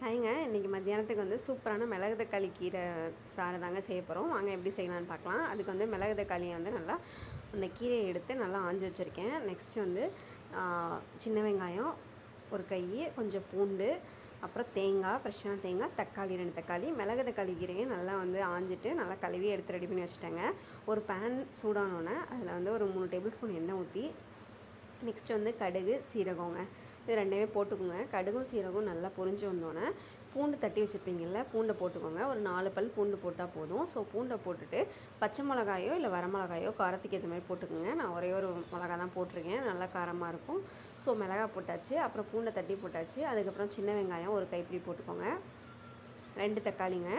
ஹாய்ங்க. இன்றைக்கி மத்தியானத்துக்கு வந்து சூப்பரான மிளகு தக்காளி கீரை சாறு தாங்க செய்ய போகிறோம். வாங்க எப்படி செய்யலான்னு பார்க்கலாம். அதுக்கு வந்து மிளகு தக்காளியை வந்து நல்லா அந்த கீரையை எடுத்து நல்லா ஆஞ்சு வச்சுருக்கேன். நெக்ஸ்ட்டு வந்து சின்ன வெங்காயம் ஒரு கை, கொஞ்சம் பூண்டு, அப்புறம் தேங்காய், ஃப்ரெஷ்ஷான தேங்காய், தக்காளி 2 தக்காளி, மிளகு தக்காளி கீரையை நல்லா வந்து ஆஞ்சிட்டு நல்லா கழுவி எடுத்து ரெடி பண்ணி வச்சுட்டேங்க. ஒரு பேன் சூடானோன்னே அதில் வந்து ஒரு 3 டேபிள் ஸ்பூன் எண்ணெய் ஊற்றி, நெக்ஸ்ட்டு வந்து கடுகு, சீரகங்க இது ரெண்டுமே போட்டுக்கோங்க. கடுகும் சீரகம் நல்லா பொரிஞ்சு வந்தோடனே பூண்டு தட்டி வச்சுருப்பீங்கள்ல, பூண்டை போட்டுக்கோங்க. ஒரு 4 பல் பூண்டு போட்டால் போதும். ஸோ பூண்டை போட்டுட்டு பச்சை மிளகாயோ இல்லை வரமிளகாயோ காரத்துக்கு ஏற்ற மாதிரி போட்டுக்கோங்க. நான் ஒரே ஒரு மிளகா தான் போட்டிருக்கேன், நல்லா காரமாக இருக்கும். ஸோ மிளகா போட்டாச்சு, அப்புறம் பூண்டை தட்டி போட்டாச்சு. அதுக்கப்புறம் சின்ன வெங்காயம் ஒரு கைப்பிடி போட்டுக்கோங்க. 2 தக்காளிங்க,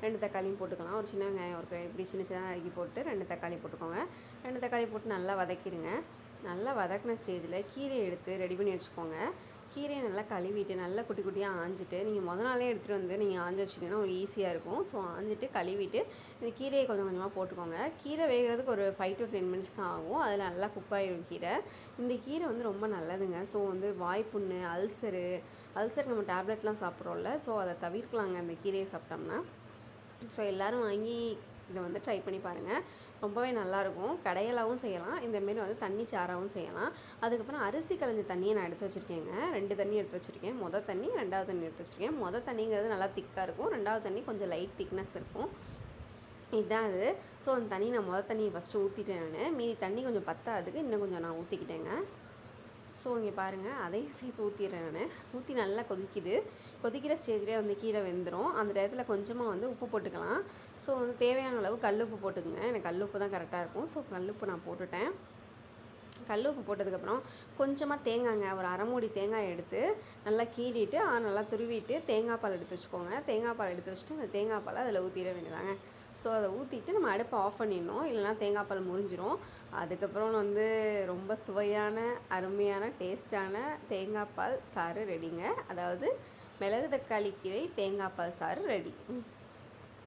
2 தக்காளியும் போட்டுக்கலாம். ஒரு சின்ன வெங்காயம் ஒரு கைப்பிடி சின்ன சின்னதாக நறுக்கி போட்டு 2 தக்காளி போட்டுக்கோங்க. 2 தக்காளி போட்டு நல்லா வதக்கிடுங்க. நல்லா வதக்கின ஸ்டேஜில் கீரையை எடுத்து ரெடி பண்ணி வச்சுக்கோங்க. கீரையை நல்லா கழுவிட்டு நல்லா குட்டி குட்டியாக ஆஞ்சிட்டு, நீங்கள் நாளே எடுத்துகிட்டு வந்து நீங்கள் ஆஞ்சு வச்சிட்டிங்கன்னா உங்களுக்கு ஈஸியாக இருக்கும். ஸோ ஆஞ்சிட்டு கழுவிட்டு இந்த கீரையை கொஞ்சம் கொஞ்சமாக போட்டுக்கோங்க. கீரை வேகிறதுக்கு ஒரு 5 to 10 மினிட்ஸ் தான் ஆகும். அதில் நல்லா குக் ஆகிரும் கீரை. இந்த கீரை வந்து ரொம்ப நல்லதுங்க. ஸோ வந்து வாய்ப்புண்ணு, அல்சர் நம்ம டேப்லெட்லாம் சாப்பிட்றோம்ல, ஸோ அதை தவிர்க்கலாங்க இந்த கீரையை சாப்பிட்டோம்னா. ஸோ எல்லோரும் வாங்கி இதை வந்து ட்ரை பண்ணி பாருங்கள். ரொம்பவே நல்லாயிருக்கும். கடையலாகவும் செய்யலாம், இந்தமாரி வந்து தண்ணி சாறாகவும் செய்யலாம். அதுக்கப்புறம் அரிசி களைஞ்ச தண்ணியை நான் எடுத்து வச்சுருக்கேங்க. 2 தண்ணி எடுத்து வச்சுருக்கேன். மொதல் தண்ணி, 2வது தண்ணி எடுத்து வச்சுருக்கேன். மொதல் தண்ணிங்கிறது நல்லா திக்காக இருக்கும், 2வது தண்ணி கொஞ்சம் லைட் திக்னஸ் இருக்கும். இதுதான் அது. ஸோ அந்த தண்ணி நான் மொதல் தண்ணியை ஃபஸ்ட்டு ஊற்றிட்டேன். நான் மீதி தண்ணி கொஞ்சம் பத்தாததுக்கு இன்னும் கொஞ்சம் நான் ஊற்றிக்கிட்டேங்க. ஸோ இங்கே பாருங்கள், அதையும் சேர்த்து ஊற்றிடுறேன். நான் ஊற்றி நல்லா கொதிக்கிற ஸ்டேஜ்லேயே வந்து கீரை வெந்துடும். அந்த இடத்துல கொஞ்சமாக வந்து உப்பு போட்டுக்கலாம். ஸோ வந்து தேவையான அளவு கல்லுப்பு போட்டுக்குங்க. எனக்கு கல்லுப்பு தான் கரெக்டாக இருக்கும். ஸோ கல்லுப்பு நான் போட்டுட்டேன். கல்லுப்பு போட்டதுக்கப்புறம் கொஞ்சமாக தேங்காய்ங்க, ஒரு அரை மூடி தேங்காய் எடுத்து நல்லா கீறிட்டு நல்லா துருவிட்டு தேங்காய் பால் எடுத்து வச்சுக்கோங்க. தேங்காய் பால் எடுத்து வச்சுட்டு அந்த தேங்காய் பாலை அதில் ஊற்றிட வேண்டியதாங்க. ஸோ அதை ஊற்றிட்டு நம்ம அடுப்பை ஆஃப் பண்ணிடணும், இல்லைனா தேங்காய் பால் முறிஞ்சிரும். அதுக்கப்புறம் வந்து ரொம்ப சுவையான அருமையான டேஸ்டான தேங்காய் பால் சாறு ரெடிங்க. அதாவது மிளகு தக்காளி கீரை தேங்காய் பால் சாறு ரெடி.